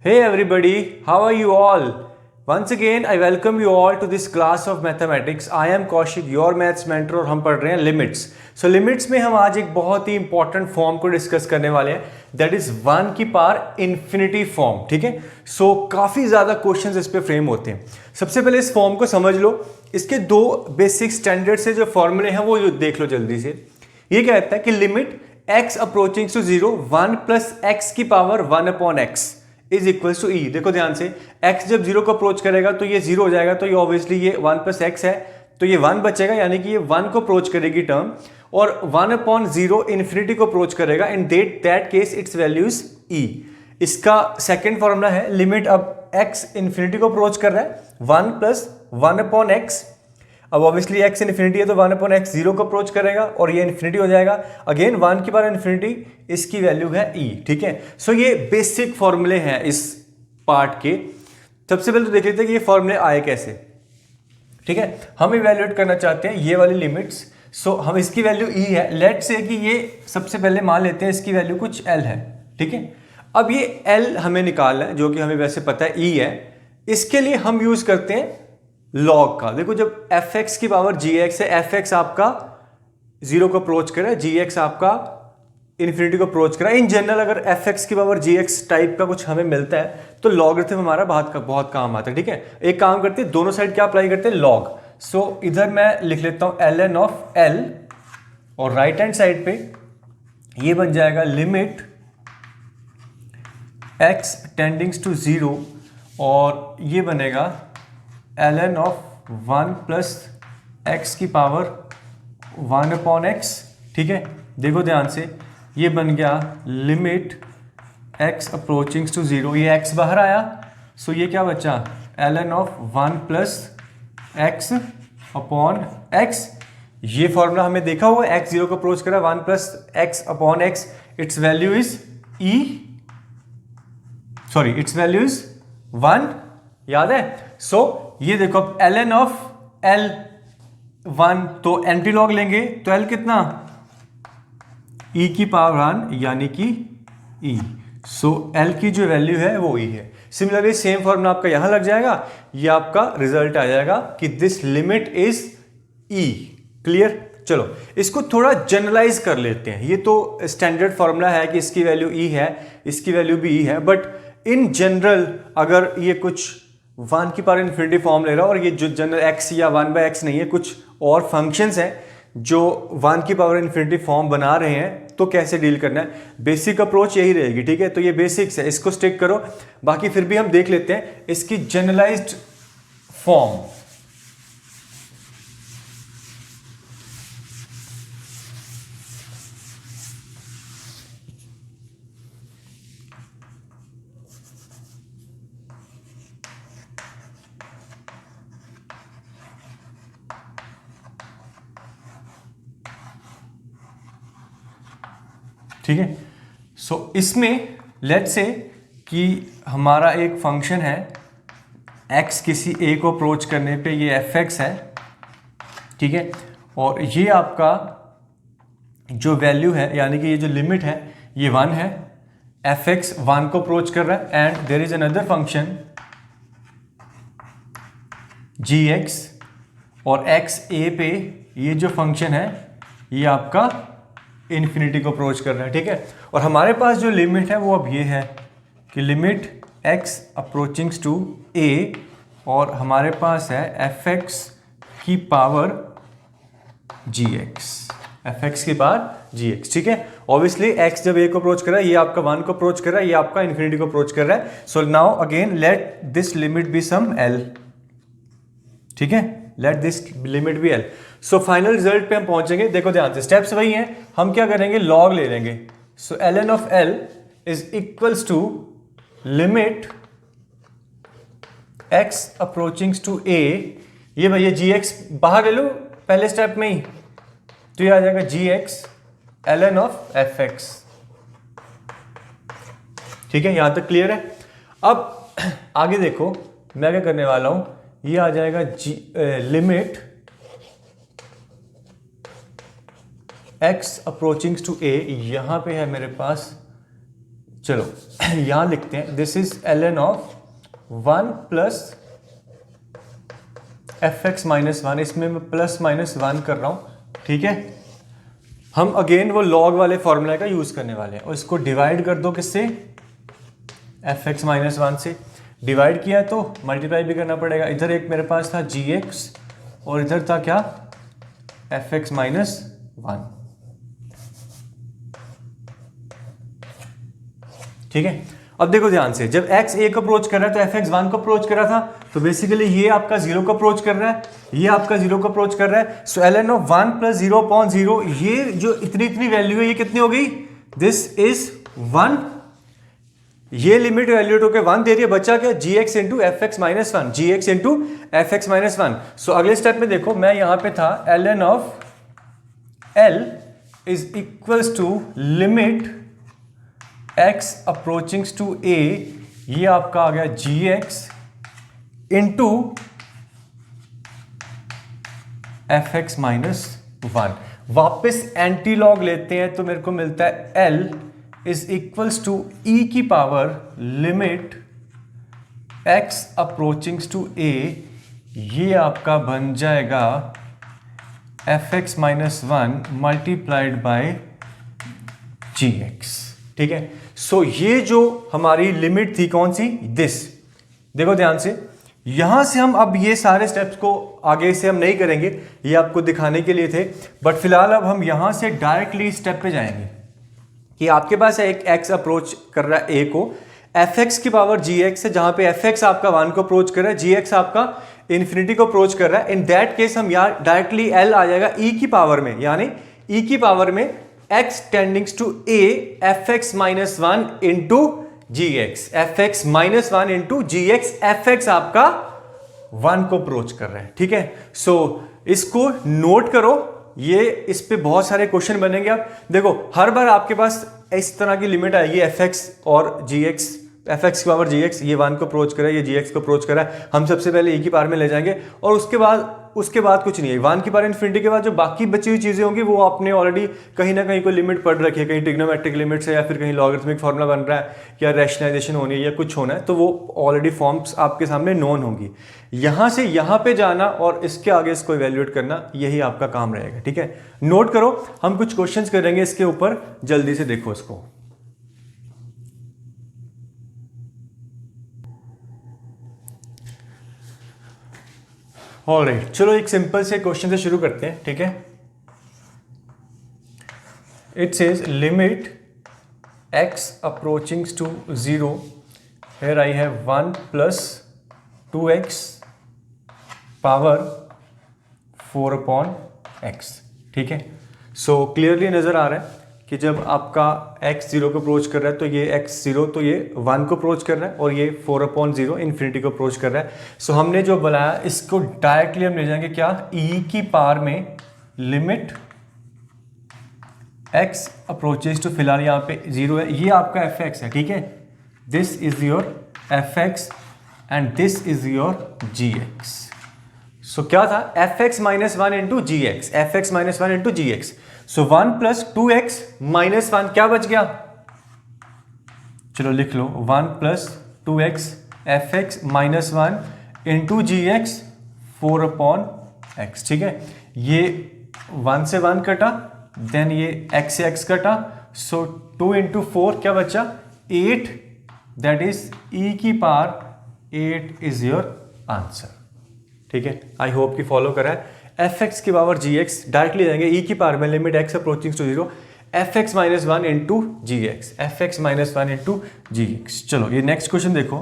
Hey everybody, how are you all? Once again, I welcome you all to this class of mathematics. I am Kaushik, your maths mentor और हम पढ़ रहे हैं limits. So limits में हम आज एक बहुत ही इंपॉर्टेंट फॉर्म को डिस्कस करने वाले हैं. दैट इज 1 की पावर इन्फिनिटी फॉर्म. ठीक है. सो काफ़ी ज़्यादा क्वेश्चंस इस पे फ्रेम होते हैं. सबसे पहले इस फॉर्म को समझ लो. इसके दो बेसिक स्टैंडर्ड से जो फॉर्मूले हैं वो देख लो जल्दी से. ये कहता है कि limit x approaching to 0 1 plus x की power 1 upon x is equals to e. देखो ध्यान से, x जब 0 को अप्रोच करेगा तो ये 0 हो जाएगा, तो ये ऑब्वियसली ये 1 प्लस एक्स है, तो ये 1 बचेगा, यानी कि ये 1 को अप्रोच करेगी टर्म, और 1 अपॉन 0 इन्फिनिटी को अप्रोच करेगा. In that case its value is e. इसका सेकेंड फॉर्मूला है लिमिट. अब x इन्फिनिटी को अप्रोच कर रहा है 1 प्लस 1 अपॉन एक्स. अब ऑब्वियसली x इन्फिनिटी है तो 1 अपॉन एक्स 0 को अप्रोच करेगा और ये इन्फिनिटी हो जाएगा. अगेन 1 की पावर इन्फिनिटी, इसकी वैल्यू है e. ठीक है. सो ये बेसिक फॉर्मूले हैं इस पार्ट के. सबसे पहले तो देख लेते हैं कि ये फॉर्मूले आए कैसे. ठीक है. हम इवैल्यूएट करना चाहते हैं ये वाली लिमिट्स. सो हम इसकी वैल्यू e है. लेट से कि ये सबसे पहले मान लेते हैं इसकी वैल्यू कुछ l है. ठीक है. अब ये l हमें निकालना है, जो कि हमें वैसे पता है e है. इसके लिए हम यूज करते हैं लॉग का. देखो जब fx की पावर gx है, fx आपका 0 को अप्रोच करा, gx आपका इन्फिनिटी को अप्रोच करा. इन जनरल अगर fx की पावर gx टाइप का कुछ हमें मिलता है तो लॉगरिथम हमारा बहुत काम आता है. ठीक है. एक काम करते हैं, दोनों साइड क्या अप्लाई करते हैं, लॉग. सो इधर मैं लिख लेता हूं ln ऑफ l, और राइट हैंड साइड पे ये बन जाएगा लिमिट x टेंडिंग्स टू 0, और ये बनेगा ln ऑफ 1 प्लस एक्स की पावर 1 अपॉन एक्स. ठीक है. देखो ध्यान से, ये बन गया लिमिट x अप्रोचिंग टू 0. ये x बाहर आया, सो ये क्या बचा, ln of 1 plus x upon x. ये फॉर्मूला हमें देखा हुआ है, x 0 को अप्रोच करा, 1 plus x upon x, it's value is e, sorry it's value is 1. याद है. सो ये देखो अब ln ऑफ l 1, तो एंटी लॉग लेंगे तो l कितना, e की पावर 1 यानी कि e. सो l की जो वैल्यू है वो e है. सिमिलरली सेम फॉर्मूला आपका यहां लग जाएगा, ये आपका रिजल्ट आ जाएगा कि this limit is e. Clear. चलो इसको थोड़ा जनरलाइज कर लेते हैं. ये तो स्टैंडर्ड फॉर्मूला है कि इसकी वैल्यू e है, इसकी वैल्यू भी e है, बट इन जनरल अगर ये कुछ 1 की पावर इन्फिनिटी फॉर्म ले रहा है, और ये जो जनरल x या 1/x नहीं है, कुछ और फंक्शंस हैं जो 1 की पावर इन्फिनिटी फॉर्म बना रहे हैं, तो कैसे डील करना है. बेसिक अप्रोच यही रहेगी. ठीक है. तो ये बेसिक्स है, इसको स्टिक करो. बाकी फिर भी हम देख लेते हैं इसकी जनरलाइज्ड फॉर्म. ठीक है. सो इसमें लेट्स से कि हमारा एक फंक्शन है x किसी a को अप्रोच करने पे ये fx है. ठीक है. और ये आपका जो वैल्यू है, यानी कि ये जो लिमिट है ये 1 है. fx 1 को अप्रोच कर रहा है, and there is another function gx, और x a पे ये जो फंक्शन है ये आपका इन्फिनिटी को अप्रोच कर रहा है. ठीक है. और हमारे पास जो लिमिट है वो अब ये है कि limit x approachings to a, और हमारे पास है fx की पावर gx, fx की पावर gx. ठीक है. ऑब्वियसली x जब a को अप्रोच कर रहा है, ये आपका 1 को अप्रोच कर रहा है, ये आपका इन्फिनिटी को अप्रोच कर रहा है. So now again let this limit be some l. ठीक है. Let this limit be l. So final result पे हम पहुंचेंगे. देखो ध्यान से, स्टेप्स वही हैं. हम क्या करेंगे, लॉग ले लेंगे. So ln of l is equals to limit x approaching to a. ये भैया gx बाहर ले लो पहले स्टेप में ही, तो ये आ जाएगा gx ln ऑफ fx. ठीक है. यहां तक क्लियर है. अब आगे देखो मैं क्या करने वाला हूं, ये आ जाएगा limit x approaching to a. यहां पे है मेरे पास चलो यहां लिखते हैं this is ln of 1 plus fx minus 1, इसमें मैं प्लस माइनस 1 कर रहा हूं, ठीक है। हम अगेन वो लॉग वाले फॉर्मूला का यूज करने वाले हैं और इसको डिवाइड कर दो किससे, fx माइनस 1 से। डिवाइड किया है तो मल्टीप्लाई भी करना पड़ेगा। इधर एक मेरे पास था gx और इधर था क्या, fx माइनस 1, ठीक है। अब देखो ध्यान से, जब x a को अप्रोच कर रहा है तो fx 1 को अप्रोच कर रहा था, तो बेसिकली ये आपका 0 को अप्रोच कर रहा है, ये आपका 0 को अप्रोच कर रहा है। सो ln ऑफ 1 प्लस 0/0, ये जो इतनी वैल्यू है ये कितनी हो गई, दिस इज 1। ये लिमिट वैल्यू टू के 1 दे रही है, बचा क्या, gx into fx minus 1, gx into fx minus 1। So अगले स्टेप में देखो, मैं यहां पे था ln of l is equals to limit x approachings to a, ये आपका आ गया gx इंटू fx माइनस 1। वापिस एंटी लॉग लेते हैं तो मेरे को मिलता है l is equals to e की power limit x approachings to a, ये आपका बन जाएगा fx minus 1 multiplied by gx, ठीक है। सो ये जो हमारी लिमिट थी कौन सी, दिस, देखो ध्यान से, यहां से हम अब ये सारे स्टेप्स को आगे से हम नहीं करेंगे, ये आपको दिखाने के लिए थे, बट फिलहाल अब हम यहां से डायरेक्टली स्टेप पे जाएंगे कि आपके पास एक x अप्रोच कर रहा है a को, fx की पावर gx है, जहां पे fx आपका 1 को अप्रोच कर रहा है, gx आपका इन्फिनिटी को अप्रोच कर रहा है। इन दैट केस हम यहाँ डायरेक्टली l आ जाएगा e की पावर में, यानी e की पावर में x tendings to a fx minus 1 into gx, fx minus 1 into gx, fx आपका 1 को अप्रोच कर रहा है, ठीक है। सो इसको नोट करो, ये इस पे बहुत सारे क्वेश्चन बनेंगे। आप देखो हर बार आपके पास इस तरह की लिमिट आएगी, fx और gx, fx की पावर gx, ये 1 को अप्रोच कर रहा है, ये gx को अप्रोच कर रहा है, हम सबसे पहले e की पावर में ले जाएंगे और उसके बाद कुछ नहीं है। 1 की पावर इन्फिनिटी के बाद जो बाकी बची हुई चीजें होंगी वो आपने ऑलरेडी कहीं ना कहीं कोई लिमिट पढ़ रखी है, कहीं ट्रिग्नोमेट्रिक लिमिट से, या फिर कहीं लॉगरिथमिक फॉर्मूला बन रहा है, या रैशनलाइजेशन होनी है, या कुछ होना है, तो वो ऑलरेडी फॉर्म्स आपके सामने नोन होंगी। यहां से यहां पे जाना और इसके आगे इसको इवेल्युएट करना, यही आपका काम रहेगा, ठीक है। नोट करो, हम कुछ क्वेश्चंस करेंगे इसके ऊपर, जल्दी से देखो इसको। ऑलराइट, चलो एक सिंपल से क्वेश्चन से शुरू करते हैं, ठीक है। It says limit x approachings to 0, here I have 1 plus 2x power 4/x, ठीक है। सो क्लियरली नजर आ रहा है कि जब आपका x 0 को अप्रोच कर रहा है तो ये x 0, तो ये 1 को अप्रोच कर रहा है, और ये 4/0 इन्फिनिटी को अप्रोच कर रहा है। सो हमने जो बनाया इसको डायरेक्टली हम ले जाएंगे क्या, e की पावर में लिमिट x अप्रोचेज टू, फिलहाल यहाँ पे 0 है, ये आपका fx है, ठीक है। This is your fx and this is your gx। सो क्या था, fx minus 1 into gx, fx minus 1 into gx। सो 1 प्लस 2x माइनस 1 क्या बच गया, चलो लिख लो, 1 plus 2x fx minus 1 into gx 4/x, ठीक है। ये 1 से 1 कटा, देन ये x से x कटा, सो 2 इंटू 4 क्या बचा, 8, दैट इज e की पावर 8 इज योर आंसर, ठीक है। आई होप कि फॉलो करा है। fx की पावर gx डायरेक्टली जाएंगे, e की पावर में limit x approaching to 0, fx minus 1 into gx, fx minus 1 into gx। चलो ये नेक्स्ट क्वेश्चन देखो,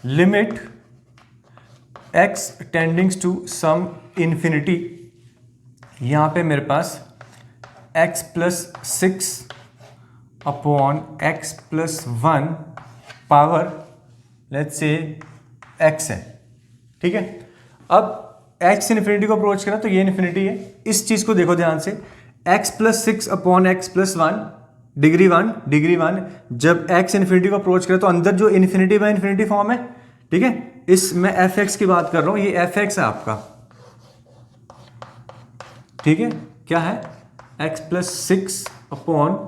limit x tendings to some infinity, यहां पे मेरे पास x plus 6 upon x plus 1 power let's say x है, ठीक है। अब x इन्फिनिटी को अप्रोच करा तो ये इन्फिनिटी है, इस चीज को देखो ध्यान से, x plus 6 upon x plus 1 degree 1, जब x इन्फिनिटी को अप्रोच करे तो अंदर जो इन्फिनिटी बाय इन्फिनिटी फॉर्म है, ठीक है। इस मैं fx की बात कर रहा हूं, ये fx है आपका, ठीक है। क्या है, x plus 6 upon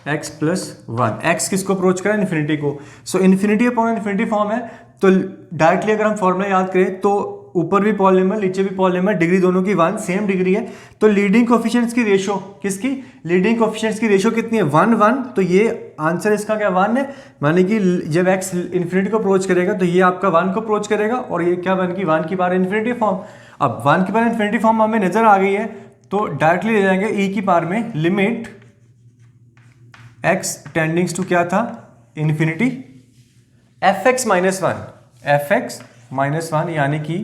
x plus one. X किसको अप्रोच करा? इन्फिनिटी को। सो इन्फिनिटी अपॉन इन्फिनिटी फॉर्म है, तो डायरेक्टली अगर हम फॉर्मूला याद करें तो ऊपर भी पॉलीनॉमियल नीचे भी पॉलीनॉमियल, डिग्री दोनों की वन, सेम डिग्री है। तो लीडिंग कोफिशिएंट्स की रेशो, किसकी? लीडिंग कोफिशिएंट्स की रेशो कितनी है? 1 1। तो ये आंसर इसका क्या 1 है, माने कि जब x इन्फिनिटी को अप्रोच करेगा तो ये आपका 1 को अप्रोच करेगा और ये क्या बन गई? 1 की पावर इन्फिनिटी फॉर्म। अब 1 की पावर इन्फिनिटी फॉर्म हमें नजर आ गई है, तो डायरेक्टली ले जाएंगे e की पावर में लिमिट x टेंडिंग्स टू क्या था? Infinity fx minus one, fx minus one, यानी कि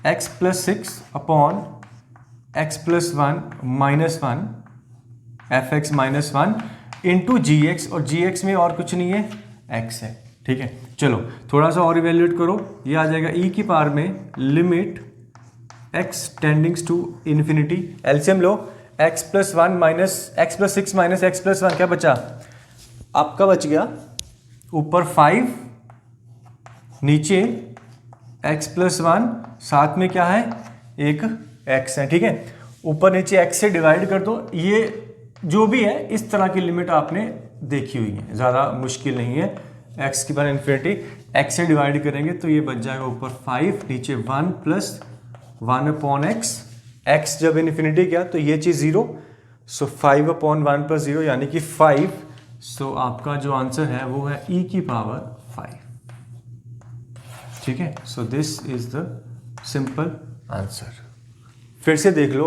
x plus 6 upon x plus one minus one, fx minus one into g x, और जी एक्स में और कुछ नहीं है, x है। ठीक है, चलो थोड़ा सा और इवेल्युएट करो, ये आ जाएगा e की पावर में limit x tendings to infinity, LCM लो, x plus one minus x plus 6 minus x plus one, क्या बचा? आपका बच गया ऊपर 5, नीचे x प्लस वन, साथ में क्या है? एक x है। ठीक है, ऊपर नीचे x से डिवाइड कर दो। ये जो भी है इस तरह की लिमिट आपने देखी हुई है, ज़्यादा मुश्किल नहीं है। x की पावर इन्फिनिटी, x से डिवाइड करेंगे तो ये बच जाएगा ऊपर 5, नीचे 1 प्लस 1 अपॉन एक्स, x जब इन्फिनिटी गया तो ये चीज़ 0, सो 5 अपॉन 1 प्लस 0 यानी कि 5। सो आपका जो आंसर है वो है e की पावर 5। ठीक है, so this is the simple answer. फिर से देख लो,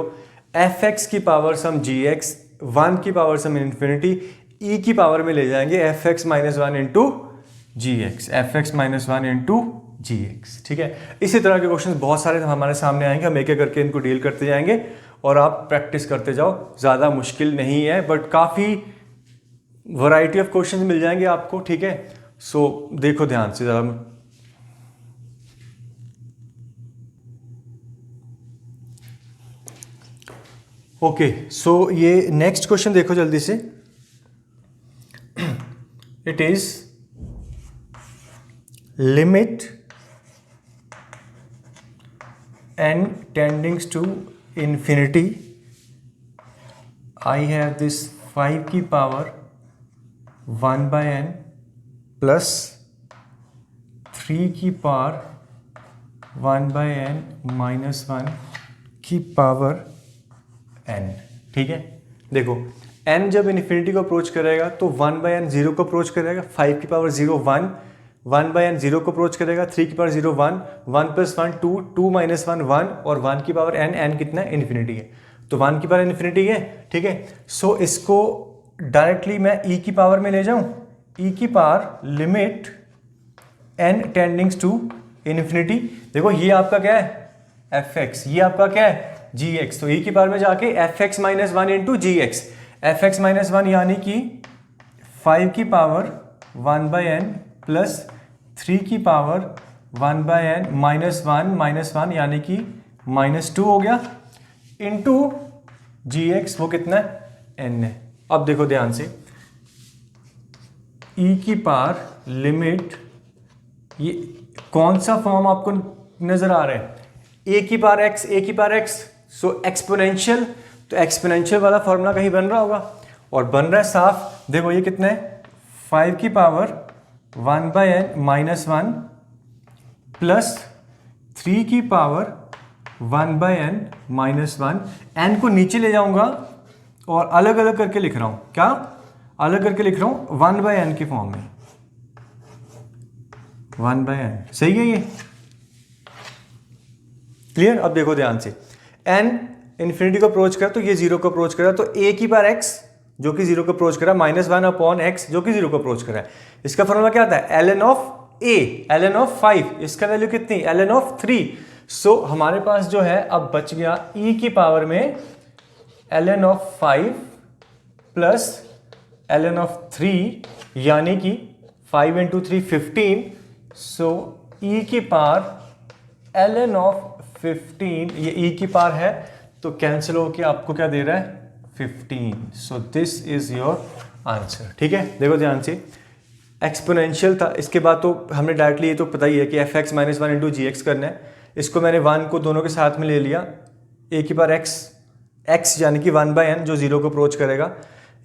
fx की पावर सम gx, 1 की पावर सम इन्फिनिटी, e की पावर में ले जाएंगे fx minus one into g x, fx minus one into g x. ठीक है, इसी तरह के क्वेश्चंस बहुत सारे हमारे सामने आएंगे, हम एक एक करके इनको डील करते जाएंगे और आप प्रैक्टिस करते जाओ। ज़्यादा मुश्किल नहीं है, बट काफ़ी वैरायटी ऑफ क्वेश्चंस मिल जाएंगे आपको। ठीक है, सो देखो ध्यान से ज़रा। ओके, सो ये नेक्स्ट क्वेश्चन देखो जल्दी से। It is limit n tendings to infinity, I have this 5 की पावर 1 by n प्लस 3 की पावर 1 by n माइनस 1 की पावर n। ठीक है, देखो n जब इन्फिनिटी को अप्रोच करेगा तो 1 by n 0 को अप्रोच करेगा, 5 की पावर 0 1, 1 by n 0 को अप्रोच करेगा, 3 की पावर 0 1, 1 प्लस 1 2, 2 माइनस 1 1, और 1 की पावर n, n कितना है? इन्फिनिटी है, तो 1 की पावर इन्फिनिटी है। ठीक है, सो इसको डायरेक्टली मैं e की पावर में ले जाऊं, e की power limit n tendings to infinity. देखो ये आपका क्या है? fx, ये आपका क्या है? gx, तो e की पावर में जाके fx minus one into g x, fx minus one यानी कि 5 की पावर 1 by n प्लस 3 की power 1 by n minus one यानी कि -2 हो गया, इंटू जी एक्स, वो कितना है? n है। अब देखो ध्यान से, e की पावर लिमिट, ये कौन सा फॉर्म आपको नजर आ रहा है? a की पावर x, a की पावर x, सो एक्सपोनेंशियल, तो एक्सपोनेंशियल वाला फॉर्मूला कहीं बन रहा होगा, और बन रहा है साफ। देखो ये कितना है? 5 की power 1 by n minus one plus 3 की power 1 by n minus one, n को नीचे ले जाऊंगा और अलग अलग करके लिख रहा हूं। क्या अलग करके लिख रहा हूं? 1 by n की फॉर्म में, 1 by n, सही है ये? क्लियर? अब देखो ध्यान से, n इन्फिनिटी को अप्रोच करा तो ये 0 को अप्रोच करा, तो a की पावर x जो कि 0 को अप्रोच करा, माइनस वन अपॉन x जो कि 0 को अप्रोच करा है। इसका फॉर्मूला क्या आता है? ln of a, ln of 5, इसका वैल्यू कितनी? ln of 3। सो हमारे पास जो है अब बच गया e की पावर में ln of 5 plus ln of 3, यानी कि 5 इंटू 3 15, सो e की पावर ln ऑफ 15, ये e की पावर है तो कैंसिल होकर आपको क्या दे रहा है? 15। सो दिस इज योर आंसर। ठीक है, देखो ध्यान से, एक्सपोनेंशियल था, इसके बाद तो हमने डायरेक्टली ये तो पता ही है कि fx minus one into g x करना है। इसको मैंने 1 को दोनों के साथ में ले लिया, a की पावर x, x यानी कि 1 by n जो 0 को अप्रोच करेगा,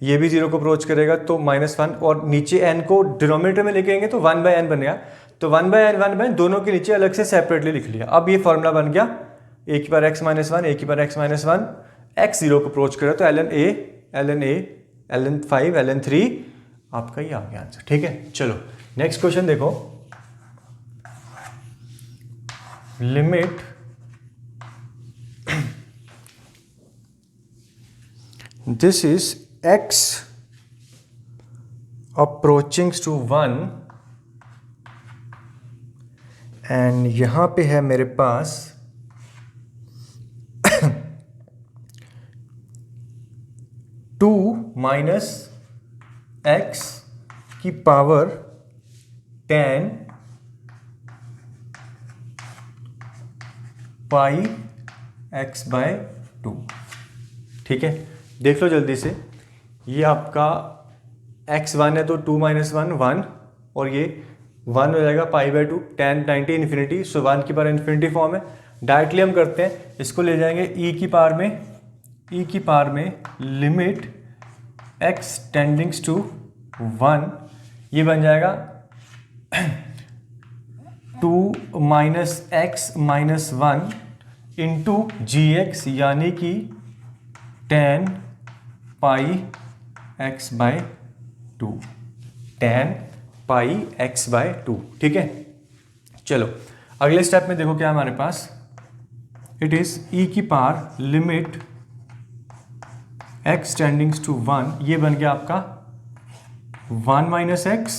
ये भी 0 को अप्रोच करेगा तो -1, और नीचे n को डिनोमिनेटर में लेके आएंगे तो 1/n बन गया। तो 1/n 1/n दोनों के नीचे अलग से सेपरेटली लिख लिया। अब ये फॉर्मूला बन गया a की पावर x माइनस 1, a की पावर x माइनस 1, x 0 को अप्रोच करे तो ln a, ln 5, ln 3, आपका ये आ गया आंसर। ठीक है, चलो नेक्स्ट क्वेश्चन देखो। Limit this is x approaching to 1 and यहां पे है मेरे पास 2 माइनस x की पावर 10 पाई x बाय 2। ठीक है, देख लो जल्दी से, ये आपका x1 है तो 2 माइनस 1 1, और ये 1 हो जाएगा पाई बाय 2, 10 90 इन्फिनिटी, सो 1 की पावर इन्फिनिटी फॉर्म है। डायरेक्टली हम करते हैं, इसको ले जाएंगे e की पावर में लिमिट x टेंडिंग्स टू 1, ये बन जाएगा 2 minus x minus 1 into g x, यानी कि 10 pi x by 2, 10 pi x by 2। ठीक है, चलो अगले स्टेप में देखो क्या हमारे पास, इट इज e की power limit x tendings to 1, ये बन गया आपका 1 माइनस x,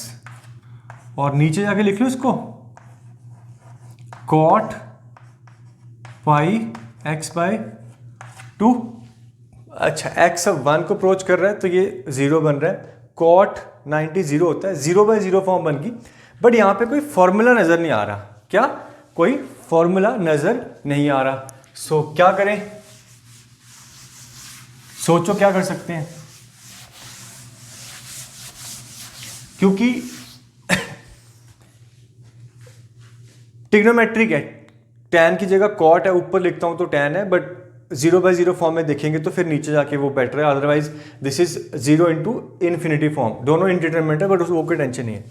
और नीचे जाके लिख लो इसको cot पाई x बाय 2। अच्छा, x अब 1 को अप्रोच कर रहा है तो ये 0 बन रहा है, cot 90 0 होता है, 0/0 फॉर्म बन गई। बट यहाँ पे कोई फॉर्मूला नजर नहीं आ रहा, क्या कोई फॉर्मूला नजर नहीं आ रहा। सो क्या करें, सोचो क्या कर सकते हैं, क्योंकि ट्रिग्नोमेट्रिक है, tan की जगह cot है, ऊपर लिखता हूं तो tan है, बट 0/0 फॉर्म में देखेंगे तो फिर नीचे जाके वो बेटर है, otherwise this is 0 into infinity form, दोनों इंडिटरमिनेट है, बट उसको कोई टेंशन नहीं है।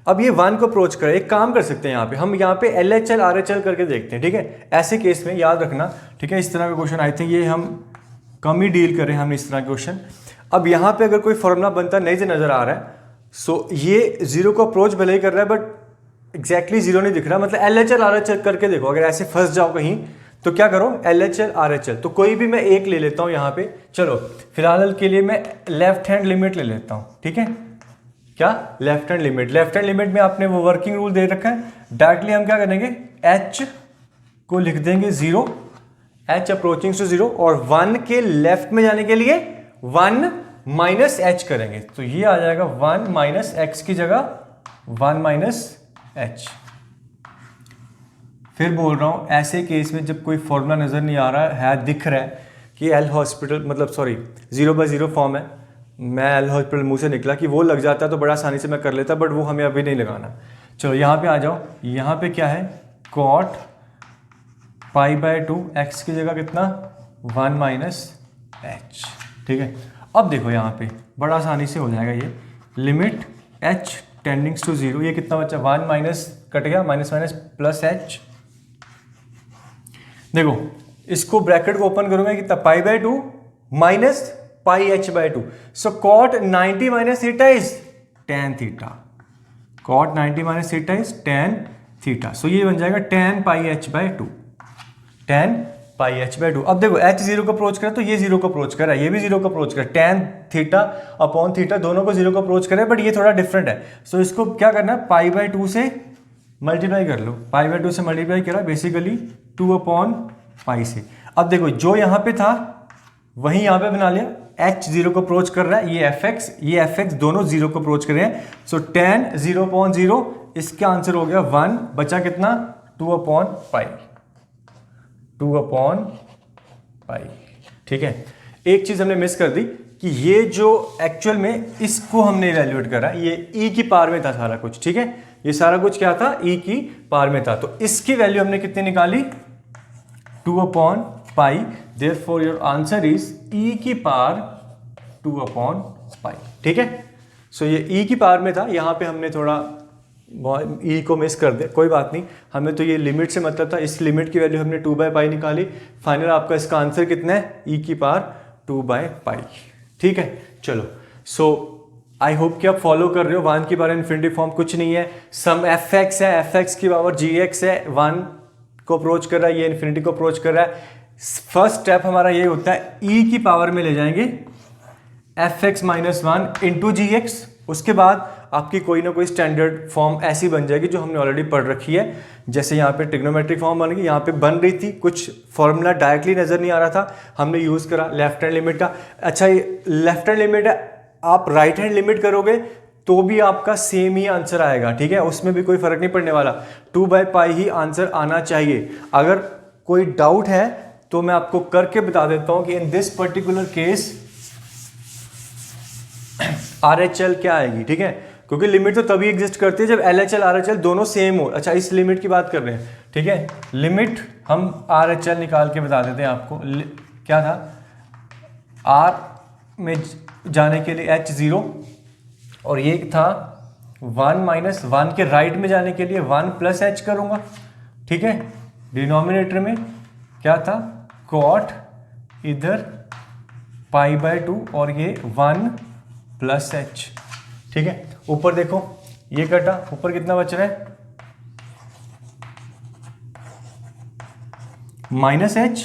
अब ये 1 को अप्रोच करें, एक काम कर सकते हैं यहाँ पे, हम यहाँ पे LHL RHL करके देखते हैं। ठीक है, ऐसे केस में याद रखना, ठीक है, इस तरह का क्वेश्चन आई थिंक ये हम कम ही डील करें हम इस तरह के क्वेश्चन। अब यहाँ पे अगर कोई फॉर्मूला बनता नहीं से नजर आ रहा है, सो ये 0 को अप्रोच भले ही कर रहा है बट एग्जैक्टली 0 नहीं दिख रहा, मतलब LHL RHL करके देखो। अगर ऐसे फंस जाओ कहीं तो क्या करो, LHL RHL, तो कोई भी मैं एक ले लेता हूं यहाँ पे। चलो फिलहाल के लिए मैं लेफ्ट हैंड लिमिट ले लेता हूं, ठीक है, क्या लेफ्ट हैंड लिमिट में आपने वो वर्किंग रूल दे रखा है, डायरेक्टली हम क्या करेंगे, h को लिख देंगे 0, h अप्रोचिंग टू 0, और 1 के लेफ्ट में जाने के लिए 1 माइनस h करेंगे, तो ये आ जाएगा 1 माइनस x की जगह 1 माइनस h। फिर बोल रहा हूं, ऐसे केस में जब कोई फॉर्मूला नजर नहीं आ रहा है, दिख रहा है कि एल हॉस्पिटल मतलब 0/0 फॉर्म है, मैं एल हॉस्पिटल मुंह से निकला कि वो लग जाता है तो बड़ा आसानी से मैं कर लेता, बट वो हमें अभी नहीं लगाना। चलो यहाँ पे आ जाओ, यहाँ पे क्या है, cot पाई बाय 2, x की जगह कितना 1 माइनस h। ठीक है, अब देखो यहाँ पे बड़ा आसानी से हो जाएगा, ये लिमिट h टेंडिंग्स टू 0, ये कितना बचा, 1 माइनस कट गया, माइनस माइनस प्लस h। देखो इसको ब्रैकेट को ओपन करूंगा, कितना pi by 2 minus pi h by 2, so cot 90 minus theta is tan theta, cot 90 minus theta is tan theta, so ये बन जाएगा tan pi h by 2, tan pi h by 2। अब देखो h 0 को approach करा तो ये 0 को अप्रोच करा, ये भी 0 को अप्रोच करा, tan थीटा अपॉन थीटा दोनों को 0 को अप्रोच करे, बट ये थोड़ा डिफरेंट है, सो इसको क्या करना है, पाई बाय 2 से मल्टीप्लाई कर लो, पाई बाय 2 से मल्टीप्लाई करा, बेसिकली 2 अपॉन पाई से। अब देखो जो यहाँ पे था वही यहाँ पे बना लिया, h 0 को अप्रोच कर रहा है, ये fx दोनों 0 को अप्रोच कर रहे हैं, सो tan 0 अपॉन 0, इसका आंसर हो गया 1, बचा कितना 2 अपॉन पाई, 2 अपॉन पाई। ठीक है, एक चीज हमने मिस कर दी कि ये जो एक्चुअल में इसको हमने इवैल्यूएट करा, ये e की पावर में था सारा कुछ, ठीक है, ये सारा कुछ क्या था, e की पावर में था, तो इसकी वैल्यू हमने कितनी निकाली, 2 upon pi, therefore your answer is e की पावर 2 अपॉन पाई, ठीक है। सो ये ई की पावर में था, यहाँ पे हमने थोड़ा ई को मिस कर दिया, कोई बात नहीं। हमें तो ये लिमिट से मतलब था, इस लिमिट की वैल्यू हमने 2/पाई निकाली। फाइनल आपका इसका आंसर कितना है, ई की पावर 2/पाई, ठीक है। चलो, सो आई होप कि आप फॉलो कर रहे हो। 1 की पावर इन्फिनिटी फॉर्म कुछ नहीं है, सम एफ एक्स है, एफ एक्स की पावर जी एक्स है, 1 को अप्रोच कर रहा है, ये इन्फिनिटी को अप्रोच कर रहा है। फर्स्ट स्टेप हमारा ये होता है, ई की पावर में ले जाएंगे F x minus 1 into g x. उसके बाद आपकी कोई ना कोई स्टैंडर्ड फॉर्म ऐसी बन जाएगी जो हमने ऑलरेडी पढ़ रखी है। जैसे यहाँ पे ट्रिग्नोमेट्रिक फॉर्म बन गई, यहाँ पे बन रही थी, कुछ फॉर्मूला डायरेक्टली नजर नहीं आ रहा था, हमने यूज करा लेफ्ट हैंड लिमिट का। अच्छा, ये लेफ्ट हैंड लिमिट है, आप राइट हैंड लिमिट करोगे तो भी आपका सेम ही आंसर आएगा, ठीक है, उसमें भी कोई फर्क नहीं पड़ने वाला। 2/पाई ही आंसर आना चाहिए। अगर कोई डाउट है तो मैं आपको करके बता देता हूं कि in this particular case RHL क्या आएगी, ठीक है, क्योंकि लिमिट तो तभी एग्जिस्ट करती है जब LHL RHL दोनों सेम हो। अच्छा, इस लिमिट की बात कर रहे हैं, ठीक है। लिमिट हम RHL निकाल के बता देते हैं आपको। क्या था, R में जाने के लिए H0 और ये था 1 माइनस 1 के राइट में जाने के लिए 1 प्लस H करूंगा, ठीक है। डिनोमिनेटर में क्या था, कॉट इधर π/2 और ये 1 प्लस H, ठीक है। ऊपर देखो ये कटा, ऊपर कितना बच रहा है, -H,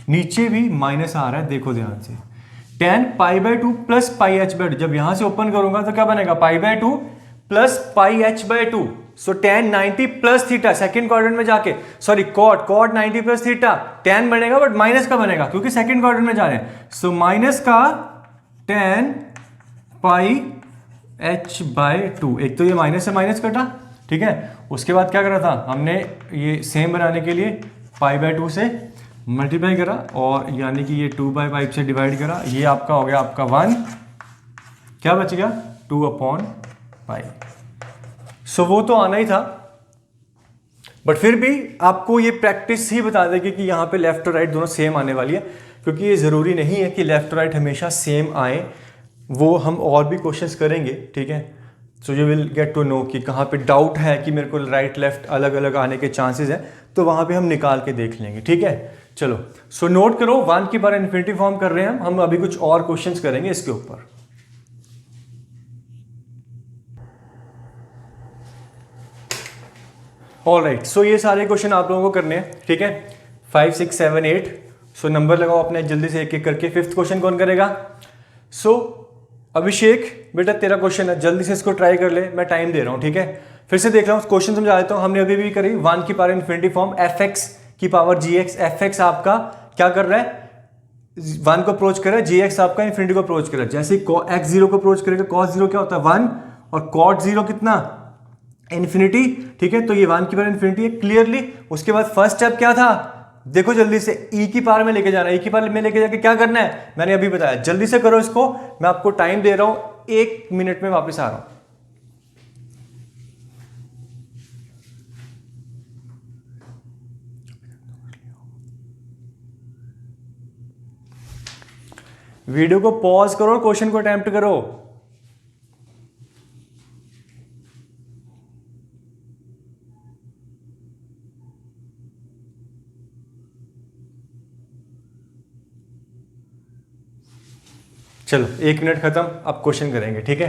नीचे भी माइनस आ रहा है, देखो ध्यान से। tan π/2 प्लस πh/2, जब यहां से ओपन करूंगा तो क्या बनेगा, π/2 plus πh/2। So tan 90 plus theta, second quadrant में जाके, sorry cot 90 plus theta, tan बनेगा बट माइनस का बनेगा क्योंकि सेकंड क्वाड्रेंट में जा रहे हैं। सो माइनस का tan πh/2, एक तो ये माइनस से माइनस कटा, ठीक है। उसके बाद क्या करा था हमने, ये सेम बनाने के लिए π/2 से मल्टीप्लाई करा और यानी कि ये 2/5 से डिवाइड करा, ये आपका हो गया आपका 1, क्या बच गया 2/पाई। सो वो तो आना ही था, बट फिर भी आपको ये प्रैक्टिस ही बता देगी कि यहाँ पे लेफ्ट और राइट दोनों सेम आने वाली है, क्योंकि ये ज़रूरी नहीं है कि लेफ्ट और राइट हमेशा सेम आए, वो हम और भी क्वेश्चंस करेंगे, ठीक है। So you will get to know कि कहाँ पे डाउट है कि मेरे को राइट लेफ्ट अलग अलग आने के चांसेस हैं, तो वहाँ पे हम निकाल के देख लेंगे, ठीक है। चलो, सो नोट करो, 1 की पावर इन्फिनिटी फॉर्म कर रहे हैं हम अभी कुछ और क्वेश्चंस करेंगे इसके ऊपर। ऑलराइट, सो ये सारे क्वेश्चन आप लोगों को करने हैं, ठीक है, 5, 6, 7, 8। सो नंबर लगाओ अपने जल्दी से एक एक करके। 5th क्वेश्चन कौन करेगा, सो अभिषेक बेटा तेरा क्वेश्चन है, जल्दी से इसको ट्राई कर ले, मैं टाइम दे रहा हूँ, ठीक है। फिर से देख रहा हूँ, क्वेश्चन समझा देता हूँ। हमने अभी भी करी 1 की पावर इन्फिनिटी फॉर्म, fx की पावर gx, fx आपका क्या कर रहा है, 1 को अप्रोच कर रहा है, gx आपका इन्फिनिटी को अप्रोच कर रहा है। जैसे x0 को अप्रोच करेगा, cos 0 क्या होता है 1 और cot 0 कितना, इन्फिनिटी, ठीक है। तो ये 1 की पावर इन्फिनिटी है क्लियरली। उसके बाद फर्स्ट स्टेप क्या था, देखो जल्दी से e की पावर में लेके जाना है, e की पावर में लेके जाके क्या करना है, मैंने अभी बताया, जल्दी से करो इसको, मैं आपको टाइम दे रहा हूं, 1 मिनट में वापस आ रहा हूं। वीडियो को पॉज करो और क्वेश्चन को अटेम्प्ट करो। चलो 1 मिनट खत्म, अब क्वेश्चन करेंगे, ठीक है।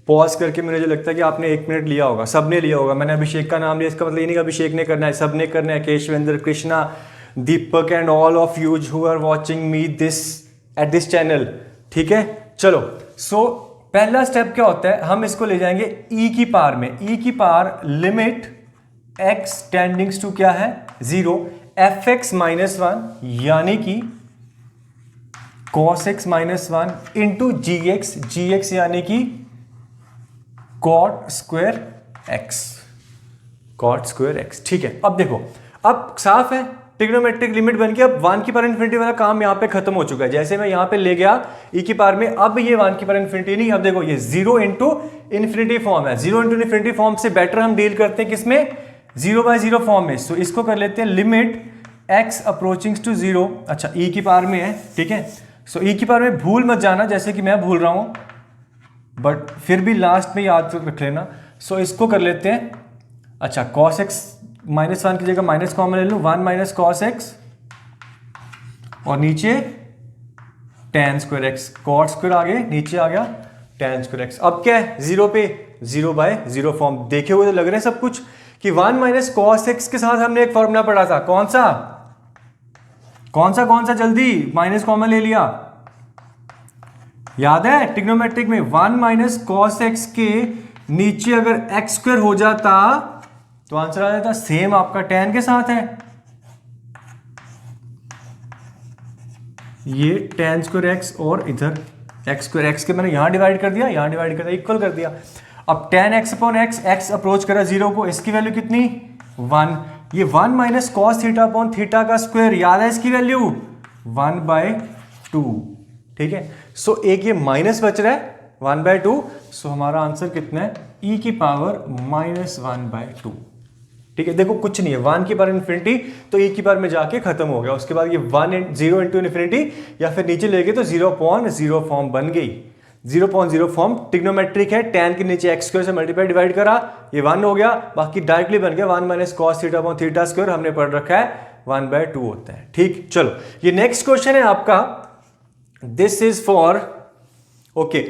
पॉज करके मुझे लगता है कि आपने 1 मिनट लिया होगा, सबने लिया होगा। मैंने अभिषेक का नाम लिया, इसका मतलब ये नहीं कि अभिषेक ने करना है, सबने करना है। Keshavendra, Krishna, Deepak and all of you who are watching me this at this channel, ठीक है। चलो, सो पहला स्टेप क्या होता है, हम इसको ले जाएंगे e की पावर में, e की power limit x tendings to क्या है 0, fx माइनस 1 यानी कि cos x minus 1 into gx यानी कि cot स्क्वायर x, ठीक है। अब देखो, अब साफ है, ट्रिग्नोमेट्रिक लिमिट बन के अब 1 की पावर इन्फिनिटी वाला काम यहाँ पे खत्म हो चुका है। जैसे मैं यहाँ पे ले गया e की पावर में, अब ये 1 की पावर इन्फिनिटी नहीं, अब देखो ये 0 इंटू इन्फिनिटी फॉर्म है। 0 इंटू इन्फिनिटी फॉर्म से बेटर हम डील करते हैं किसमें, 0/0 फॉर्म में। सो इसको कर लेते हैं लिमिट x अप्रोचिंग टू 0, अच्छा e की पावर में है, ठीक है। सो ई की पावर में भूल मत जाना जैसे कि मैं भूल रहा हूँ, बट फिर भी लास्ट में याद रख लेना। सो इसको कर लेते हैं, अच्छा कॉस एक्स -1 की जगह माइनस कॉमन ले लूँ, 1 माइनस कॉस एक्स और नीचे tan square x, cot square आगे नीचे आ गया tan स्क्वायर एक्स। अब क्या है 0 पे 0/0 फॉर्म, देखे हुए तो लग रहे हैं सब कुछ कि 1 माइनस कॉस एक्स के साथ हमने एक फॉर्मूला पढ़ा था, कौन सा जल्दी, माइनस कॉमन ले लिया, याद है ट्रिग्नोमेट्रिक में 1 माइनस कॉस एक्स के नीचे अगर एक्स स्क्वायर हो जाता तो आंसर आ जाता, सेम आपका tan के साथ है, ये tan स्क्वायर एक्स और इधर x स्क्वायर एक्स के मैंने यहां डिवाइड कर दिया, यहां डिवाइड कर दिया, इक्वल कर दिया। अब tan x upon x, x approach करा 0 को, इसकी वैल्यू कितनी 1, ये 1 minus cos theta upon theta का स्क्वायर, याद है इसकी वैल्यू 1/2, ठीक है। सो एक ये माइनस बच रहा है 1/2, सो हमारा आंसर कितना है e की पावर -1/2, ठीक है। देखो कुछ नहीं है, 1 की पावर इन्फिनिटी तो e की पावर में जाके खत्म हो गया, उसके बाद ये 0 इंटू इन्फिनिटी या फिर नीचे ले गए तो 0/0 फॉर्म बन गई, 0/0 फॉर्म ट्रिग्नोमेट्रिक है, tan के नीचे x स्क्वायर से मल्टीप्लाई डिवाइड करा, ये 1 हो गया, बाकी डायरेक्टली बन गया 1 minus cos theta upon theta square, हमने पढ़ रखा है 1/2 होता है, ठीक। चलो ये नेक्स्ट क्वेश्चन है आपका, दिस इज फॉर ओके।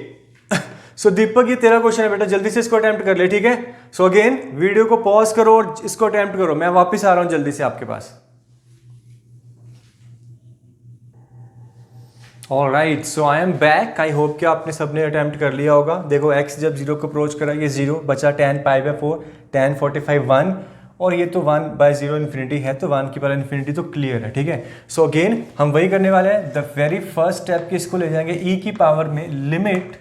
सो दीपक ये तेरा क्वेश्चन है बेटा, जल्दी से इसको अटेम्प्ट कर ले, ठीक है। सो अगेन वीडियो को पॉज करो और इसको अटेम्प्ट करो, मैं वापस आ रहा हूं जल्दी से आपके पास। Alright, so I am back, I hope कि आपने सबने अटेम्प्ट कर लिया होगा। देखो x जब 0 को अप्रोच करा ये 0 बचा, tan π/4, tan 45 1 और ये तो 1/0 इन्फिनिटी है, तो 1 की पावर इन्फिनिटी तो क्लियर है, ठीक है। सो अगेन हम वही करने वाले हैं, द वेरी फर्स्ट स्टेप की इसको ले जाएंगे e की पावर में limit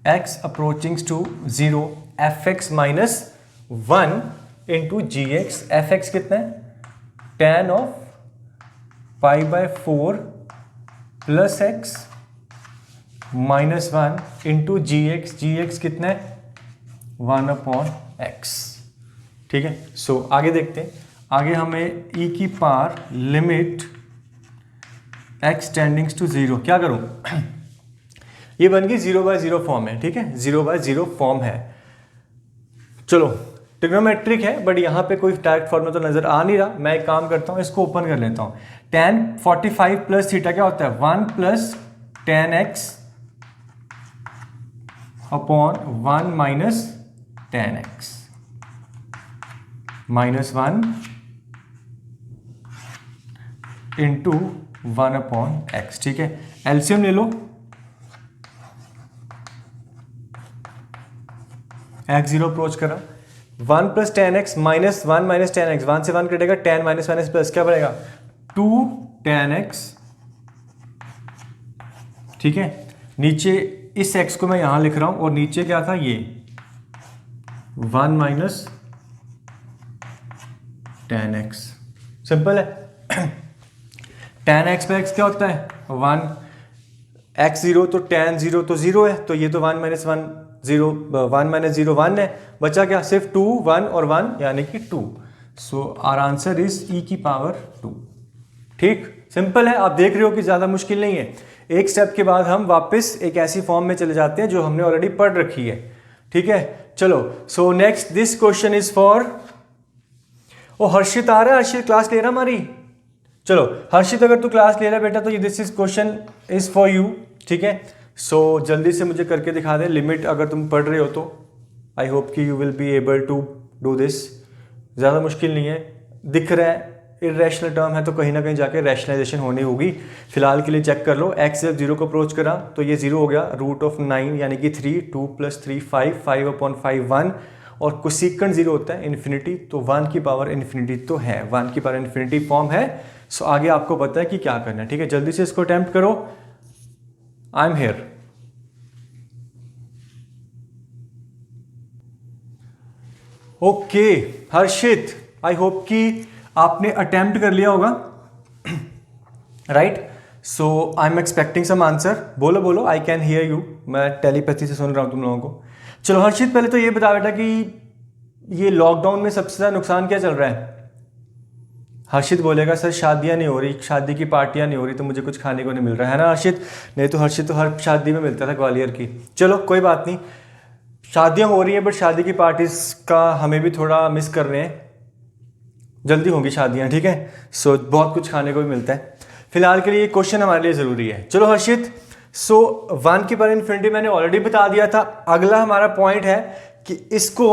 x approaching to 0 fx minus 1 into gx, fx कितना है tan ऑफ π/4 प्लस x minus 1 into gx, gx कितना है 1/x, ठीक है। सो आगे देखते हैं, आगे हमें e की power limit x tendings to 0, क्या करूं ये बन गई 0/0 फॉर्म है, ठीक है, 0/0 फॉर्म है। चलो ट्रिग्नोमेट्रिक है बट यहाँ पे कोई डायरेक्ट फॉर्मूला तो नजर आ नहीं रहा, मैं एक काम करता हूँ इसको ओपन कर लेता हूँ। tan 45 प्लस थीटा क्या होता है 1 plus tan x upon 1 minus tan x minus 1 into 1/x, ठीक है। एलसीएम ले लो, x 0 अप्रोच करा, 1 plus tan x minus 1 minus tan x, 1 से 1 कटेगा, tan माइनस माइनस प्लस क्या बनेगा 2 tan x, ठीक है। नीचे इस x को मैं यहां लिख रहा हूं और नीचे क्या था ये 1 माइनस tan x, सिंपल है। tan x पे x क्या होता है 1, x 0 तो tan 0 तो 0 है, तो ये तो 1 माइनस 1 0, 1 माइनस 0 1 है, बचा क्या सिर्फ 2 1 और 1 यानी कि 2। So our answer is e की पावर 2, ठीक, सिंपल है। आप देख रहे हो कि ज़्यादा मुश्किल नहीं है। एक स्टेप के बाद हम वापस एक ऐसी फॉर्म में चले जाते हैं जो हमने ऑलरेडी पढ़ रखी है, ठीक है। चलो so next this question is for, ओ हर्षित आ रहा है, हर्षित क्लास ले रहा हमारी, चलो हर्षित अगर तू क्लास ले रहा है बेटा तो ये this is question is for you, ठीक है। सो जल्दी से मुझे करके दिखा दे लिमिट, अगर तुम पढ़ रहे हो तो आई होप कि you will be able to do this, ज़्यादा मुश्किल नहीं है। दिख रहा है इरेशनल टर्म है तो कहीं ना कहीं जाके रैशनलाइजेशन होनी होगी, फिलहाल के लिए चेक कर लो। x जब 0 को अप्रोच करा तो ये 0 हो गया, √9 यानी कि 3, 2 + 3 5, 5/5 1 और कोसेकेंट 0 होता है इन्फिनिटी, तो 1 की पावर इन्फिनिटी तो है, 1 की पावर इन्फिनिटी फॉर्म है। सो आगे आपको पता है कि क्या करना है, ठीक है। जल्दी से इसको अटेम्प्ट करो, I am here. Okay Harshit, I hope कि आपने अटेम्प्ट कर लिया होगा, right. So I am expecting some answer, बोलो बोलो, आई कैन हियर यू, मैं टेलीपैथी से सुन रहा हूँ तुम लोगों को। चलो हर्षित पहले तो ये बता बेटा कि ये लॉकडाउन में सबसे ज़्यादा नुकसान क्या चल रहा है, हर्षित बोलेगा सर शादियाँ नहीं हो रही, शादी की पार्टियाँ नहीं हो रही तो मुझे कुछ खाने को नहीं मिल रहा है ना हर्षित। नहीं तो हर्षित तो हर शादी में मिलता था ग्वालियर की। चलो कोई बात नहीं, शादियाँ हो रही हैं बट शादी की पार्टीज का हमें भी थोड़ा मिस कर रहे हैं, जल्दी होंगी शादियाँ, ठीक है। सो बहुत कुछ खाने को भी मिलता है। फिलहाल के लिए ये क्वेश्चन हमारे लिए ज़रूरी है। चलो हर्षित, सो 1 की पावर इन्फिनिटी मैंने ऑलरेडी बता दिया था। अगला हमारा पॉइंट है कि इसको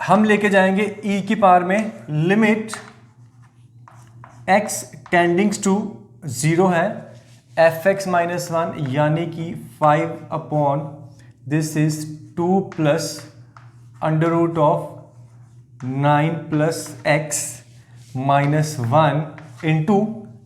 हम लेके जाएंगे e की पावर में लिमिट x टेंडिंग्स टू 0 है fx माइनस 1 यानी कि 5 upon this is 2 plus under root of 9 plus x minus 1 into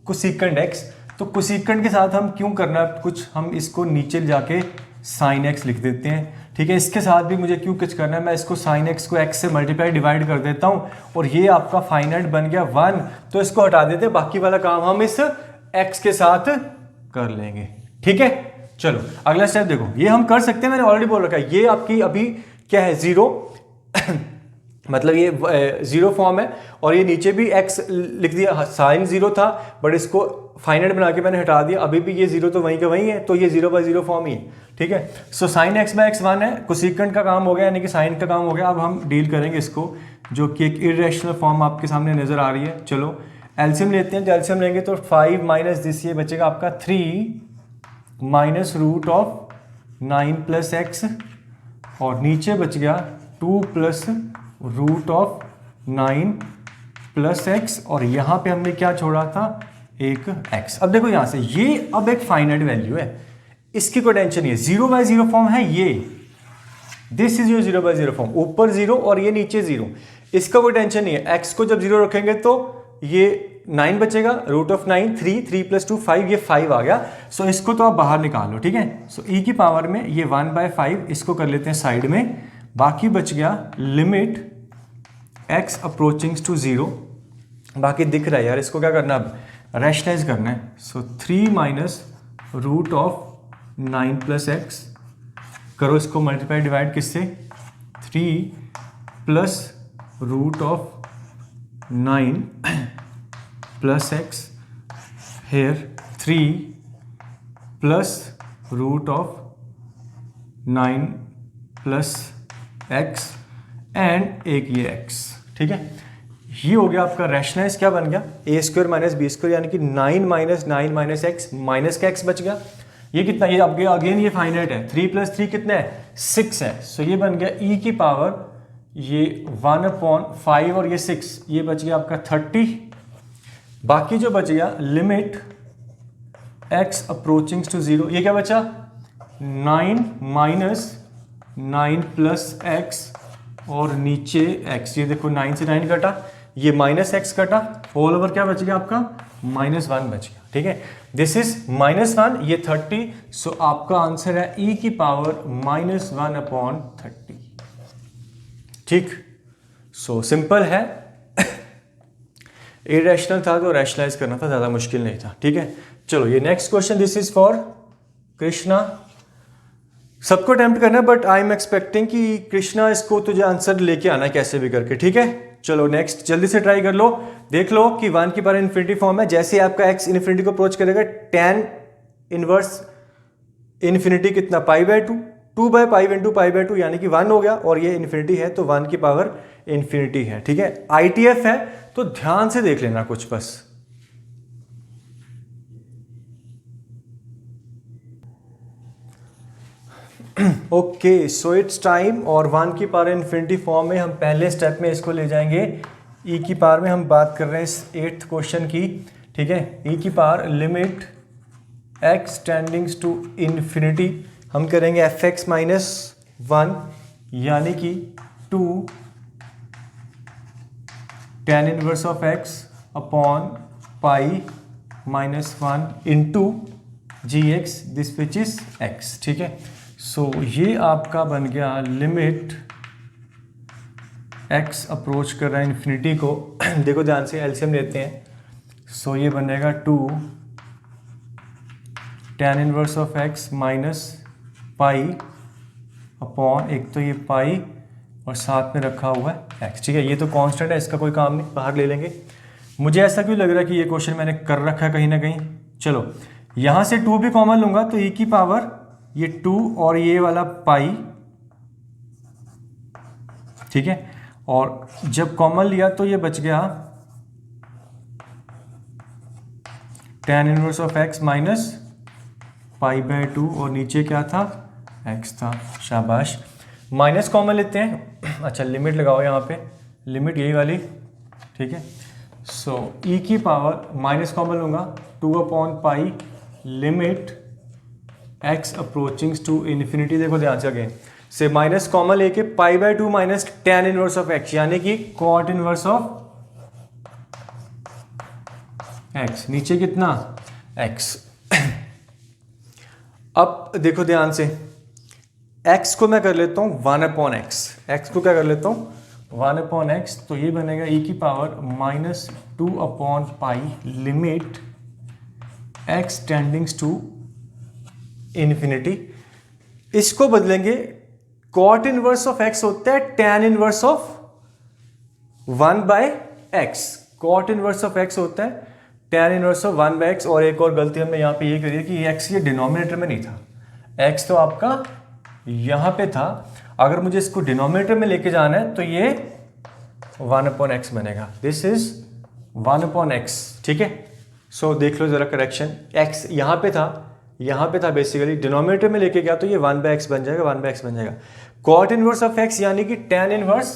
cosecant x। तो कोसेकेंड के साथ हम क्यों करना है कुछ, हम इसको नीचे जाके साइन x लिख देते हैं, ठीक है। इसके साथ भी मुझे क्यों कुछ करना है, मैं इसको साइन x को x से मल्टीप्लाई डिवाइड कर देता हूँ और ये आपका फाइनाइट बन गया 1, तो इसको हटा देते हैं, बाकी वाला काम हम इस x के साथ कर लेंगे, ठीक है। चलो अगला स्टेप देखो, ये हम कर सकते हैं, मैंने ऑलरेडी बोल रखा है। ये आपकी अभी क्या है 0 मतलब ये 0 फॉर्म है और ये नीचे भी x लिख दिया, साइन 0 था बट इसको फाइनाइट बना के मैंने हटा दिया, अभी भी ये 0 तो वहीं का वहीं है, तो ये 0/0 फॉर्म ही है, ठीक है। सो साइन x/x 1 है, कोसेकेंड का काम हो गया यानी कि साइन का काम हो गया। अब हम डील करेंगे इसको, जो कि एक इरेशनल फॉर्म आपके सामने नजर आ रही है। चलो एलसीएम लेते हैं, तो एलसीएम लेंगे तो 5 माइनस दिस ये बचेगा आपका 3 minus root of 9 plus x और नीचे बच गया 2 plus root of 9 plus x और यहाँ पे हमने क्या छोड़ा था, एक x। अब देखो यहाँ से ये अब एक फाइनाइट वैल्यू है, इसकी कोई टेंशन नहीं है, 0/0 फॉर्म है ये, दिस इज योर 0/0 फॉर्म, ऊपर 0 और ये नीचे 0, इसका कोई टेंशन नहीं है। x को जब 0 रखेंगे तो ये 9 बचेगा, रूट ऑफ 9 3 प्लस 2 5, ये 5 आ गया। सो इसको तो आप बाहर निकाल लो, ठीक है। सो e की पावर में ये 1/5 इसको कर लेते हैं साइड में, बाकी बच गया लिमिट x अप्रोचिंग टू 0, बाकी दिख रहा है यार, इसको क्या करना अब रैशनलाइज करना है। So 3 minus root of 9 plus x, करो इसको मल्टीप्लाई डिवाइड किससे, 3 plus root of 9 plus x here 3 plus root of 9 plus x and एक ये x, ठीक है। ये हो गया आपका रैशनलाइज, क्या बन गया a² माइनस b² यानी कि 9 माइनस 9 माइनस x माइनस का x बच गया। ये कितना, ये अब अगेन ये फाइनाइट है, 3 प्लस 3 कितना है 6 है। सो ये बन गया e की पावर ये 1/5 और ये 6, ये बच गया आपका 30। बाकी जो बच गया लिमिट x अप्रोचिंग टू 0, ये क्या बचा 9 माइनस 9 प्लस x और नीचे x, ये देखो 9 से 9 कटा, ये माइनस x कटा, होल ओवर क्या बच गया आपका -1 बच गया, ठीक है। दिस इज -1, ये 30। सो आपका आंसर है e की पावर -1/30, ठीक। सो सिंपल है, इरेशनल था तो रैशनलाइज करना था, ज्यादा मुश्किल नहीं था, ठीक है। चलो ये next question, this is for Krishna. सबको अटेम्प्ट करना है बट आई एम एक्सपेक्टिंग कि कृष्णा इसको तुझे आंसर लेके आना है कैसे भी करके, ठीक है। चलो नेक्स्ट जल्दी से ट्राई कर लो, देख लो कि 1 की पावर इन्फिनिटी फॉर्म है, जैसे आपका x इन्फिनिटी को अप्रोच करेगा tan इनवर्स इन्फिनिटी कितना π/2, 2/5 इंटू π/2 यानी कि 1 हो गया, और ये इन्फिनिटी है तो 1 की पावर इन्फिनिटी है, ठीक है। ITF है तो ध्यान से देख लेना कुछ बस। ओके सो इट्स टाइम, और 1 की पावर इन्फिनिटी फॉर्म में हम पहले स्टेप में इसको ले जाएंगे e की पावर में। हम बात कर रहे हैं इस 8th क्वेश्चन की, ठीक है। e की power limit x tendings to infinity, हम करेंगे fx माइनस 1 यानी कि 2 tan inverse of x upon pi minus 1 into gx this which is x, ठीक है। सो ये आपका बन गया लिमिट x अप्रोच कर रहा है इन्फिनिटी को। देखो ध्यान से एलसीएम लेते हैं। सो ये बनेगा 2 tan inverse of x minus pi upon, एक तो ये पाई और साथ में रखा हुआ है x, ठीक है। ये तो कांस्टेंट है, इसका कोई काम नहीं, बाहर ले लेंगे। मुझे ऐसा क्यों लग रहा है कि ये क्वेश्चन मैंने कर रखा है कहीं ना कहीं। चलो यहां से 2 भी कॉमन लूंगा तो e की पावर ये 2 और ये वाला पाई, ठीक है, और जब कॉमन लिया तो ये बच गया tan inverse of x minus pi by 2 और नीचे क्या था x था। शाबाश। माइनस कॉमन लेते हैं। अच्छा लिमिट लगाओ यहाँ पे, लिमिट यही वाली, ठीक है। सो e की पावर माइनस कॉमन लूंगा 2 upon pi limit x approaching to infinity. देखो ध्यान से अगेन से माइनस कॉमन लेके pi by 2 minus tan inverse of x यानी कि cot इनवर्स ऑफ x, नीचे कितना x। अब देखो ध्यान से x को मैं कर लेता हूं 1 अपॉन एक्स, x को क्या कर लेता हूं 1 अपॉन एक्स, तो ये बनेगा e की power minus 2 upon pi limit x tendings to infinity. इसको बदलेंगे, cot इनवर्स ऑफ x होता है tan inverse of 1 by x, cot inverse of x होता है tan inverse of 1 by x. और एक और गलती हमने यहाँ पे ये करी है कि x ये डिनोमिनेटर में नहीं था, x तो आपका यहाँ पे था। अगर मुझे इसको डिनोमिनेटर में लेके जाना है तो ये 1 अपॉन एक्स बनेगा, दिस इज 1 अपॉन एक्स, ठीक है। सो देख लो जरा करेक्शन, x यहाँ पे था बेसिकली, डिनोमिनेटर में लेके गया तो ये 1 बाय एक्स बन जाएगा, 1 बाय एक्स बन जाएगा। cot इनवर्स ऑफ x यानी कि tan इनवर्स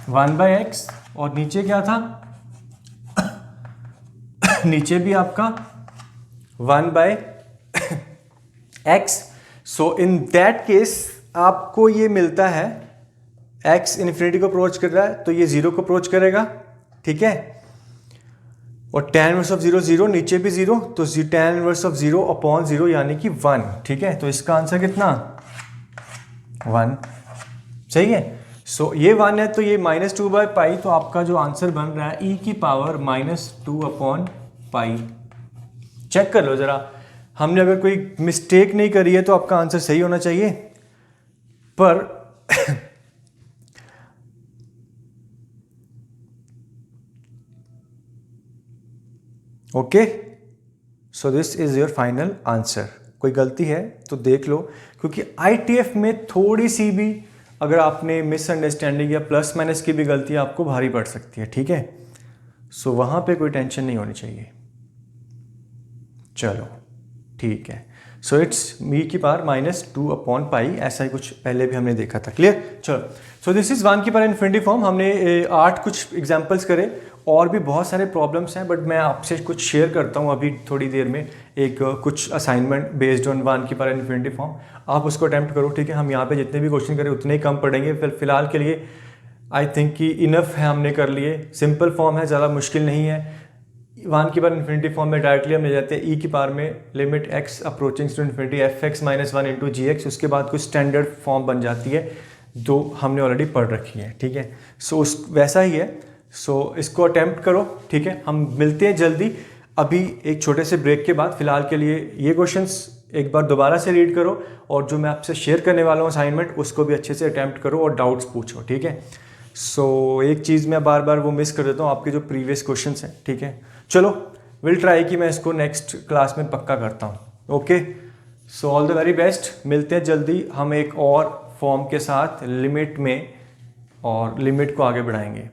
1 बाय एक्स, और नीचे क्या था नीचे भी आपका 1 by x. So in that case आपको ये मिलता है x इन्फिनिटी को अप्रोच कर रहा है तो ये 0 को अप्रोच करेगा, ठीक है, और tan इनवर्स ऑफ 0 0, नीचे भी 0, तो tan इनवर्स ऑफ 0 अपॉन 0 यानी कि 1, ठीक है। तो इसका आंसर कितना 1, सही है। सो ये 1 है तो ये माइनस 2 बाय पाई, तो आपका जो आंसर बन रहा है e की power minus 2 upon pi. Check कर लो जरा, हमने अगर कोई मिस्टेक नहीं करी है तो आपका आंसर सही होना चाहिए, पर okay, so this is your final answer. कोई गलती है तो देख लो, क्योंकि ITF में थोड़ी सी भी अगर आपने मिसअंडरस्टैंडिंग या प्लस माइनस की भी गलती आपको भारी पड़ सकती है, ठीक है। सो वहां पे कोई टेंशन नहीं होनी चाहिए। चलो ठीक है। सो इट्स मी की पावर माइनस 2 अपॉन पाई, ऐसा ही कुछ पहले भी हमने देखा था, क्लियर। चलो सो दिस इज 1 की पावर इन्फिनिटी फॉर्म। हमने 8 कुछ एग्जांपल्स करे, और भी बहुत सारे प्रॉब्लम्स हैं, बट मैं आपसे कुछ शेयर करता हूँ अभी थोड़ी देर में, एक कुछ असाइनमेंट बेस्ड ऑन 1 की पावर इन्फिनिटी फॉर्म। आप उसको अटैम्प्ट करो, ठीक है। हम यहाँ पे जितने भी क्वेश्चन करें उतने ही कम पढ़ेंगे, फिलहाल के लिए आई थिंक कि इनफ है, हमने कर लिए। सिंपल फॉर्म है, ज़्यादा मुश्किल नहीं है। 1 की पावर इन्फिनिटी फॉर्म में डायरेक्टली हम ले जाते हैं e की पावर में limit x approaching to infinity fx minus 1 into g x, उसके बाद कुछ स्टैंडर्ड फॉर्म बन जाती है जो हमने ऑलरेडी पढ़ रखी है, ठीक है। सो उस वैसा ही है। सो इसको अटेम्प्ट करो, ठीक है। हम मिलते हैं जल्दी अभी एक छोटे से ब्रेक के बाद। फिलहाल के लिए ये क्वेश्चंस एक बार दोबारा से रीड करो, और जो मैं आपसे शेयर करने वाला हूँ असाइनमेंट, उसको भी अच्छे से अटेम्प्ट करो और डाउट्स पूछो, ठीक है। सो एक चीज़ मैं बार बार वो मिस कर देता हूँ, आपके जो प्रीवियस क्वेश्चंस हैं, ठीक है। चलो विल ट्राई कि मैं इसको नेक्स्ट क्लास में पक्का करता हूँ, okay. So all the very best, मिलते हैं जल्दी हम एक और फॉर्म के साथ लिमिट में, और लिमिट को आगे बढ़ाएंगे।